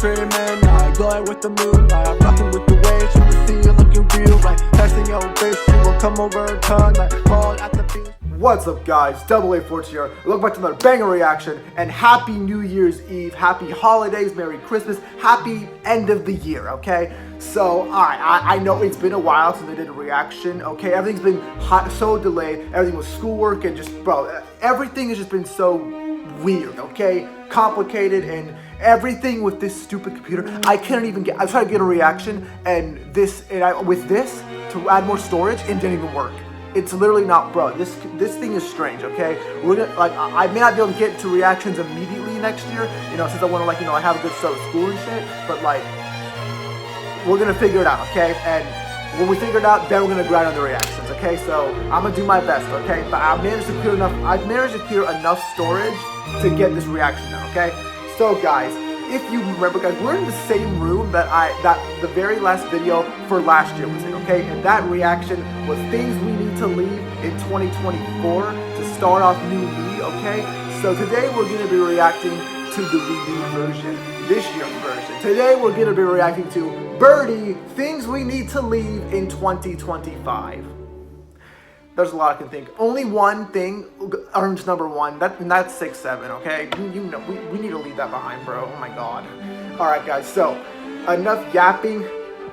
portrait, man. I glide with the moonlight. I'm rocking with the waves. You can see you looking real right. Texting your bitch, she will come over a ton like fall at the beach. What's up, guys? Double A Forts here. Welcome back to another banger reaction, and happy New Year's Eve, happy holidays, Merry Christmas, happy end of the year, okay? So, alright, I know it's been a while since I did a reaction, okay? Everything's been so delayed, everything was schoolwork, and just, bro, everything has just been so weird, okay? Complicated, and everything with this stupid computer. I can't even get, I tried to get a reaction, and with this, to add more storage, it didn't even work. It's literally not, bro. This thing is strange, okay? We're gonna, like, I may not be able to get to reactions immediately next year, you know, since I want to, like, you know, I have a good start of school and shit, but, like, we're gonna figure it out, okay? And when we figure it out, then we're gonna grind on the reactions, okay? So I'm gonna do my best, okay? But I've managed to clear enough storage to get this reaction done, okay? So, guys, if you remember, guys, we're in the same room that the very last video for last year was in, okay? And that reaction was things we need to leave in 2024 to start off new me, okay? So today we're gonna be reacting to the renewed version, this year's version. Today we're gonna be reacting to Burdie, things we need to leave in 2025. There's a lot I can think. Only one thing earns number one. That's 6-7, okay? You know, we need to leave that behind, bro. Oh my god. Alright, guys, so enough yapping.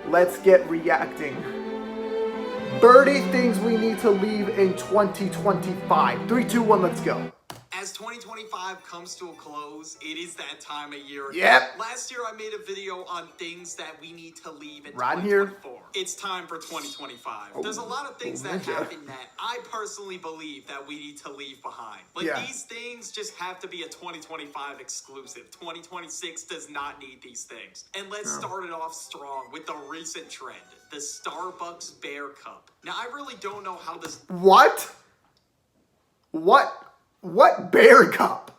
Let's get reacting. Burdie, things we need to leave in 2025. 3, 2, 1, let's go. As 2025 comes to a close, it is that time of year. Yep. Last year I made a video on things that we need to leave in Right 2024. here. It's time for 2025. There's a lot of things that happen that I personally believe that we need to leave behind. Like, these things just have to be a 2025 exclusive. 2026 does not need these things. And let's start it off strong with the recent trend, the Starbucks Bear Cup. Now, I really don't know how this... What? What bear cup?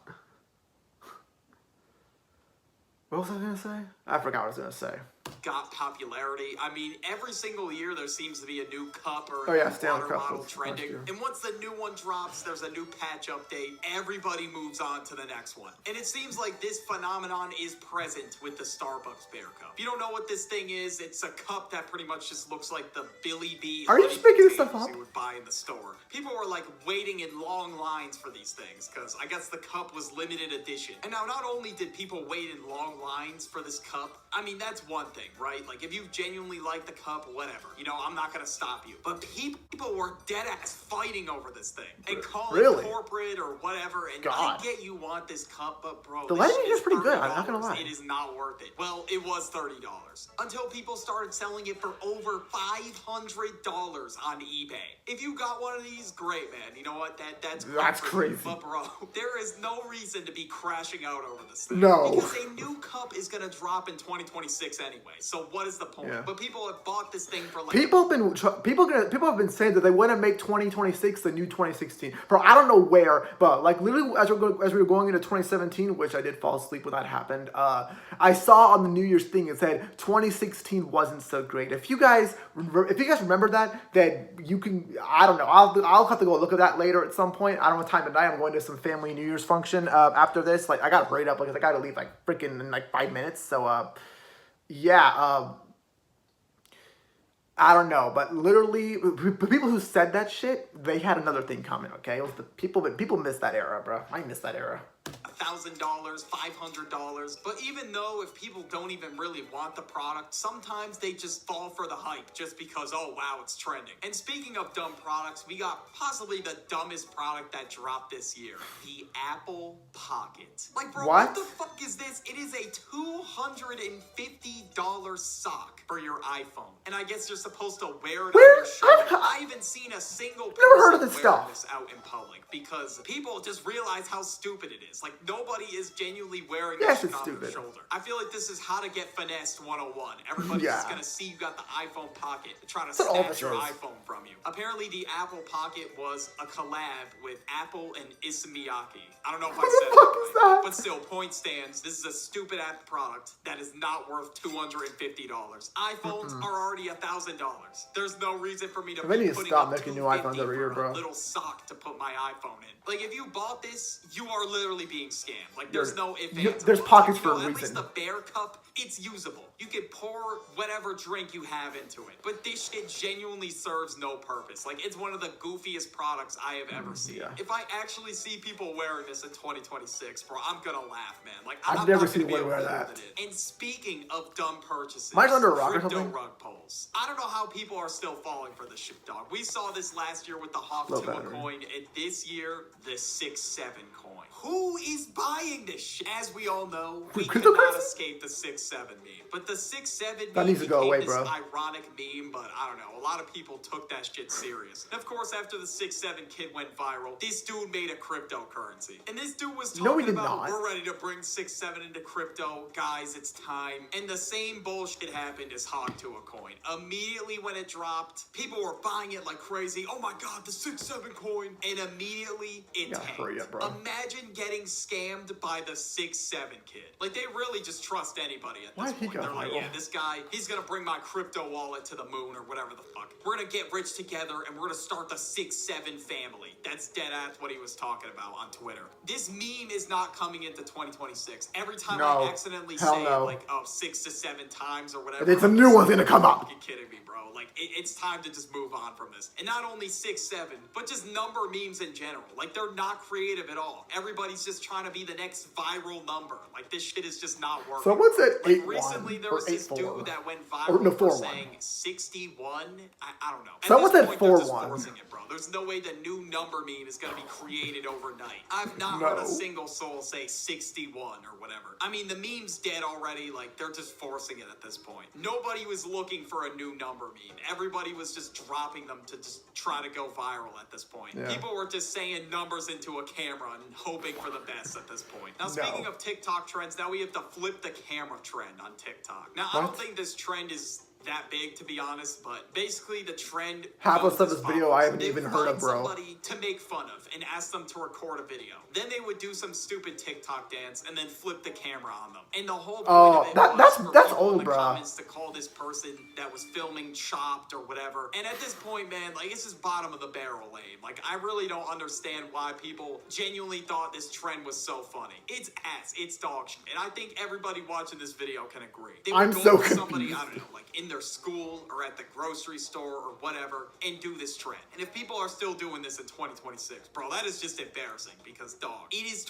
What was I gonna say? I forgot what I was gonna say. Got popularity. I mean, every single year there seems to be a new cup or a a Stanley water Cup bottle was trending. last year. And once the new one drops, there's a new patch update. Everybody moves on to the next one. And it seems like this phenomenon is present with the Starbucks Bear Cup. If you don't know what this thing is, it's a cup that pretty much just looks like the Billy B. Are you just making this stuff up? You would buy in the store. People were like waiting in long lines for these things because I guess the cup was limited edition. And now not only did people wait in long lines for this cup, I mean, that's one thing, right? Like, if you genuinely like the cup, whatever, you know, I'm not gonna stop you. But people were dead ass fighting over this thing and calling it corporate or whatever. And I get you want this cup, but bro, the lighting is pretty good. I'm not gonna lie. It is not worth it. Well, it was $30 until people started selling it for over $500 on eBay. If you got one of these, great, man. You know what? That's crazy. But bro, there is no reason to be crashing out over this thing. No, because a new cup is gonna drop in 2026 anyway. So what is the point? But people have bought this thing for like people have been saying that they want to make 2026 the new 2016. Bro, I don't know where, but like literally as we were going into 2017, which I did fall asleep when that happened. I saw on the New Year's thing it said 2016 wasn't so great. If you guys remember that you can, I don't know. I'll have to go look at that later at some point. I don't have time tonight. I'm going to some family New Year's function after this. Like, I got to hurry up because I got to leave like freaking in like 5 minutes. So yeah, I don't know, but literally, people who said that shit, they had another thing coming, okay? It was the people miss that era, bro. I miss that era. $1,000, $500. But even though if people don't even really want the product, sometimes they just fall for the hype just because, oh wow, it's trending. And speaking of dumb products, we got possibly the dumbest product that dropped this year, the Apple Pocket. Like, bro, what the fuck is this? It is a $250 sock for your iPhone. And I guess you're supposed to wear it on your shirt. I haven't seen a single person wear this out in public because people just realize how stupid it is. Like, nobody is genuinely wearing this on their shoulder. I feel like this is how to get finessed 101. Everybody's just gonna see you got the iPhone Pocket to try to snatch your iPhone from you. Apparently, the Apple Pocket was a collab with Apple and Issey Miyake. I don't know if I said it right, but still, point stand. brands. This is a stupid ass product that is not worth $250. iPhones are already $1,000. There's no reason for me to They need be to putting stop up making new iPhones $250 every year, for bro. a little sock to put my iPhone in. Like, if you bought this, you are literally being scammed. Like, there's no ifs, ands, there's or buts. pockets for a At least reason. the Bear Cup, it's usable. You can pour whatever drink you have into it. But this shit genuinely serves no purpose. Like, it's one of the goofiest products I have ever seen. Yeah. If I actually see people wearing this in 2026, bro, I'm gonna laugh, man. Like, I've I'm never not seen gonna be one wear able to that. hold it in. And speaking of dumb purchases, Mine's under a rock or crypto something? rug pulls. I don't know how people are still falling for this shit, dog. We saw this last year with the Hawk Low 2 battery. coin, and this year, the 6-7 coin. Who is buying this shit? As we all know, we Cryptocurrency? cannot escape the 6-7 meme. But the 6-7 That meme needs to go became away, this bro. ironic meme, but I don't know. A lot of people took that shit serious. And of course, after the 6-7 kid went viral, this dude made a cryptocurrency. And this dude was No, he talking did about, not. we're ready to bring 6-7 into crypto. Guys, it's time. And the same bullshit happened as Hawk to a coin. Immediately when it dropped, people were buying it like crazy. Oh my god, the 6-7 coin. And immediately it tanked. hurry up, bro. Imagine getting scammed by the 6-7 kid. Like, they really just trust anybody at Why this did he point. go They're like, viral? yeah, this guy, he's gonna bring my crypto wallet to the moon or whatever the fuck. We're gonna get rich together and we're gonna start the 6-7 family. That's dead ass what he was talking about on Twitter. This meme is not coming into 2026. Every time No. I accidentally Hell say no. it, like, 6 to 7 times or whatever. It's a new one's gonna come up. You're kidding me, bro. Like, it's time to just move on from this. And not only 6-7, but just number memes in general. Like, they're not creative at all. Everybody's just trying to be the next viral number. Like, this shit is just not working. Someone said Like, 8-1 recently there or was this 8-4. dude that went Or viral no, for 4-1. saying 61. I don't know. At Someone this said point, they're just 4-1. forcing it, bro. There's no way the new number meme is gonna be created overnight. I've not heard No. a single soul say 61 or whatever. I mean, the meme's dead already. Like, they're just forcing it at this point. Nobody was looking for a new number meme. Everybody was just dropping them to just try to go viral at this point. Yeah. People were just saying numbers into a camera and hoping for the best at this point. Now, speaking of TikTok trends, now we have the flip the camera trend on TikTok. Now, I don't What? think this trend is that big, to be honest, but basically the trend Half goes of stuff as this video follows. I haven't They even would heard of, find bro. somebody to make fun of and ask them to record a video. Then they would do some stupid TikTok dance and then flip the camera on them. And the whole point Oh, of it that- was that's- for that's people in old, the bruh. comments to call this person that was filming chopped or whatever. And at this point, man, like, it's just bottom of the barrel lame. Like, I really don't understand why people genuinely thought this trend was so funny. It's ass. It's dog shit. And I think everybody watching this video can agree. They would I'm go so up to somebody, confused. I don't know, like in their school or at the grocery store or whatever, and do this trend. And if people are still doing this in 2026, bro, that is just embarrassing because, dog, it is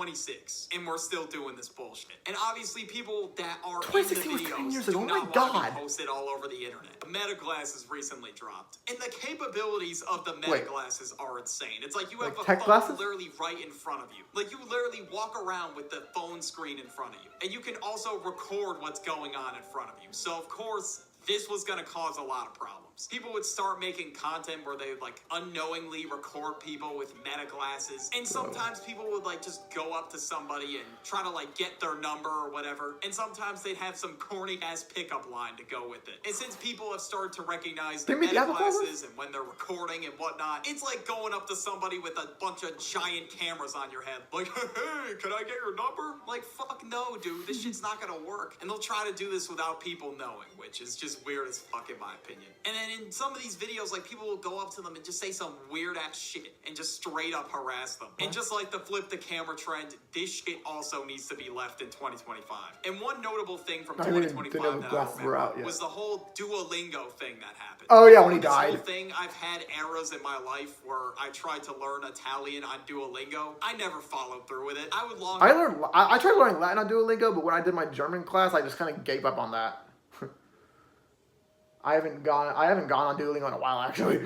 2026 and we're still doing this bullshit. And obviously people that are in the 2016 was 10 videos years do ago. Oh not my want God. to be posted all over the internet. Meta glasses recently dropped. And the capabilities of the meta Wait. glasses are insane. It's like you have Like a tech phone glasses? literally right in front of you. Like, you literally walk around with the phone screen in front of you. And you can also record what's going on in front of you. So, of course, this was going to cause a lot of problems. People would start making content where they would, like, unknowingly record people with meta glasses. And sometimes people would, like, just go up to somebody and try to, like, get their number or whatever. And sometimes they'd have some corny-ass pickup line to go with it. And since people have started to recognize the Give me the meta Apple Flowers? glasses and when they're recording and whatnot, it's like going up to somebody with a bunch of giant cameras on your head. Like, hey, can I get your number? Like, fuck no, dude. This shit's not gonna work. And they'll try to do this without people knowing, which is just weird as fuck in my opinion. And then in some of these videos, like, people will go up to them and just say some weird ass shit and just straight up harass them. And just like the flip the camera trend, this shit also needs to be left in 2025. And one notable thing from I didn't even 2025 know the that I glasses were remember out yet. was the whole Duolingo thing that happened. Oh, yeah, when he This whole died. thing, I've had eras in my life where I tried to learn Italian on Duolingo. I never followed through with it. I would long I tried learning Latin on Duolingo, but when I did my German class, I just kind of gave up on that. I haven't gone on Duolingo in a while, actually.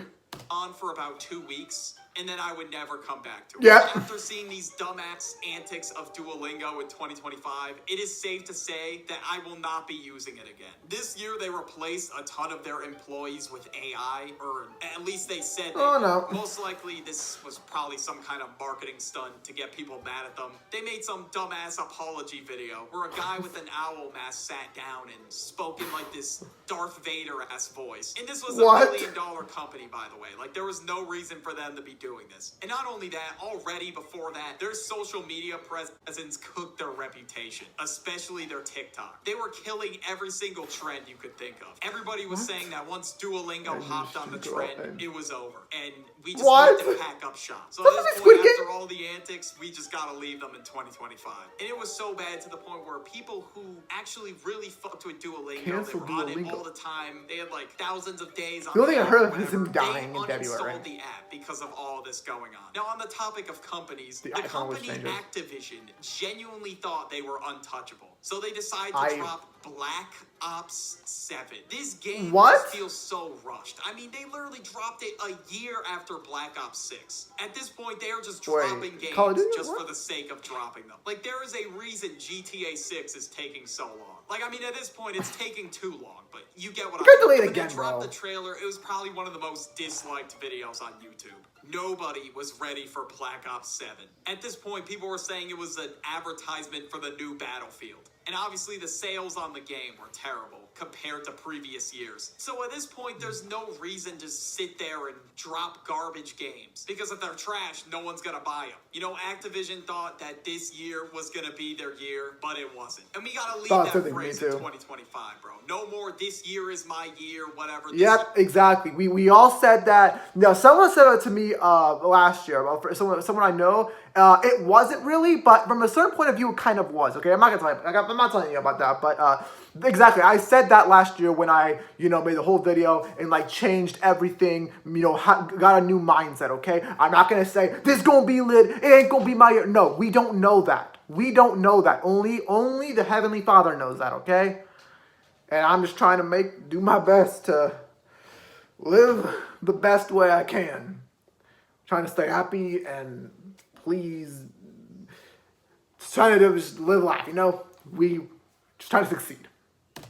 on for about 2 weeks, and then I would never come back to it. Yeah. After seeing these dumbass antics of Duolingo in 2025, it is safe to say that I will not be using it again. This year, they replaced a ton of their employees with AI, or at least they said they Oh, did. no. Most likely, this was probably some kind of marketing stunt to get people mad at them. They made some dumbass apology video where a guy with an owl mask sat down and spoke in like this Darth Vader-ass voice. And this was a What? $1 million company, by the way. Like, there was no reason for them to be doing this. And not only that, already before that, their social media presence cooked their reputation, especially their TikTok. They were killing every single trend you could think of. Everybody was saying that once Duolingo hopped on the trend, it was over. And we just need to pack up shop. So at this point, after all the antics, we just gotta leave them in 2025. And it was so bad to the point where people who actually really fucked with Duolingo, they were on it all the time. They had like thousands of days on the only thing I heard of is him dying in February. Uninstalled the app because of all this going on. Now, on the topic of companies, the company Activision genuinely thought they were untouchable. So they decided to drop Black Ops 7. This game just feels so rushed. I mean, they literally dropped it a year after Black Ops 6. At this point, they are just dropping games just for the sake of dropping them. Like, there is a reason GTA 6 is taking so long. Like, I mean, at this point, it's taking too long, but you get what I mean. When they dropped the trailer, it was probably one of the most disliked videos on YouTube. Nobody was ready for Black Ops 7. At this point, people were saying it was an advertisement for the new Battlefield. And obviously the sales on the game were terrible compared to previous years. So at this point, there's no reason to sit there and drop garbage games. Because if they're trash, no one's gonna buy them. You know, Activision thought that this year was gonna be their year, but it wasn't. And we gotta leave that phrase in 2025, bro. No more, this year is my year, whatever. Yep, exactly. We all said that. Now, someone said it to me last year. Someone I know. It wasn't really, but from a certain point of view, it kind of was. Okay, I'm not telling you about that, but exactly. I said that last year when I, made the whole video and like changed everything. Got a new mindset. Okay, I'm not gonna say this is gonna be lit. It ain't gonna be my year. No, we don't know that. We don't know that. Only the Heavenly Father knows that. Okay, and I'm just trying to do my best to live the best way I can. Trying to stay happy and please, trying to just live life, we just trying to succeed.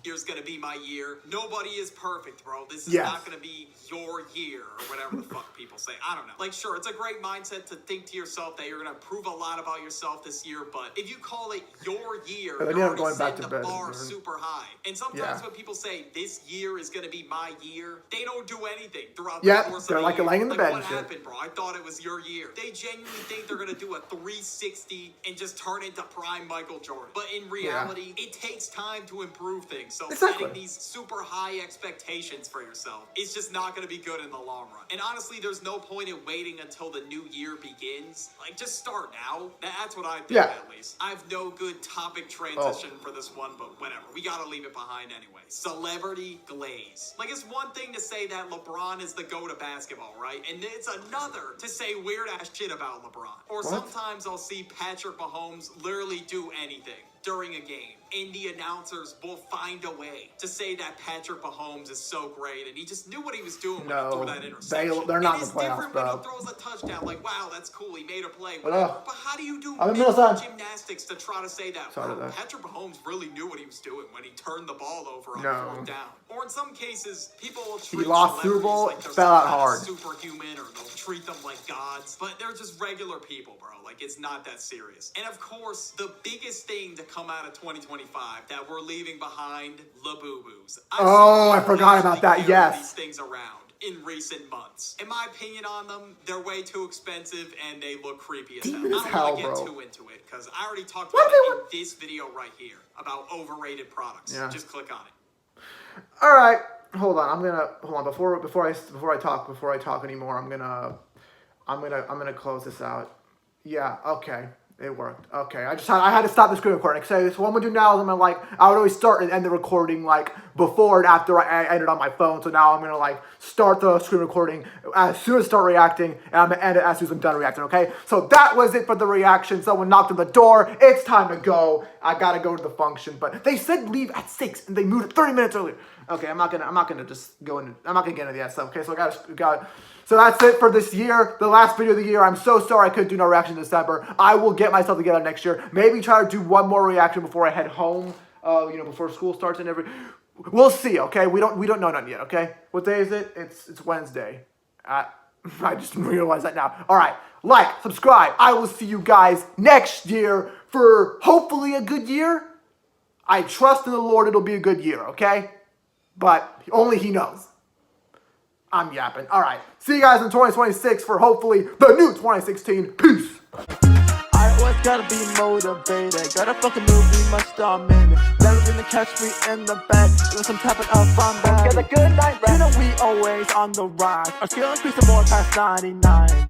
Year's gonna be my year. Nobody is perfect, bro. This is not gonna be your year or whatever the fuck people say. I don't know. Like, sure, it's a great mindset to think to yourself that you're gonna prove a lot about yourself this year, but if you call it your year, you're already setting the bar super high. And sometimes when people say this year is gonna be my year, they don't do anything throughout the course of the year. They're laying in the bed. What happened, bro? I thought it was your year. They genuinely think they're gonna do a 360 and just turn into prime Michael Jordan. But in reality, it takes time to improve things. So setting these super high expectations for yourself is just not going to be good in the long run. And honestly, there's no point in waiting until the new year begins. Like, just start now. That's what I think, at least. I have no good topic transition for this one, but whatever. We got to leave it behind anyway. Celebrity glaze. Like, it's one thing to say that LeBron is the GOAT of basketball, right? And it's another to say weird-ass shit about LeBron. Or sometimes I'll see Patrick Mahomes literally do anything during a game, and the announcers will find a way to say that Patrick Mahomes is so great, and he just knew what he was doing when he threw that interception. They're not in the playoffs, bro. It's different when he throws a touchdown, like, wow, that's cool, he made a play. But how do you do gymnastics to try to say that? Patrick Mahomes really knew what he was doing when he turned the ball over on 4th down. Or in some cases, people will treat celebrities like they're some kind of superhuman, or they'll treat them like gods, but they're just regular people, bro. Like, it's not that serious. And of course, the biggest thing to come out of 2025 that we're leaving behind, Labubu's. I forgot about that. Yes. These things around in recent months. In my opinion on them, they're way too expensive and they look creepy as hell. I don't want to get too into it because I already talked about it in this video right here about overrated products. Just click on it. All right, hold on. Before I talk anymore. I'm gonna close this out. Yeah. Okay. It worked. Okay, I had to stop the screen recording. So what I'm gonna do now is I would always start and end the recording like before and after I ended on my phone. So now I'm gonna start the screen recording as soon as I start reacting, and I'm gonna end it as soon as I'm done reacting. Okay, so that was it for the reaction. Someone knocked on the door. It's time to go. I gotta go to the function, but they said leave at 6 and they moved it 30 minutes earlier. Okay, I'm not gonna just go into. I'm not gonna get into that stuff. Okay, so I got. So that's it for this year, the last video of the year. I'm so sorry I couldn't do no reaction in December. I will get myself together next year. Maybe try to do one more reaction before I head home. Before school starts and we'll see. Okay, we don't know nothing yet. Okay, what day is it? It's Wednesday. I just realized that now. All right, subscribe. I will see you guys next year for hopefully a good year. I trust in the Lord it'll be a good year. Okay, but only He knows. I'm yapping. All right. See you guys in 2026 for hopefully the new 2016. Peace. I always gotta be motivated. Gotta fucking move, we must dominate. Never gonna catch me in the bed unless I'm tapping up on bed. Get a good night rest. You know we always on the rise. Our skill increasing more past 99.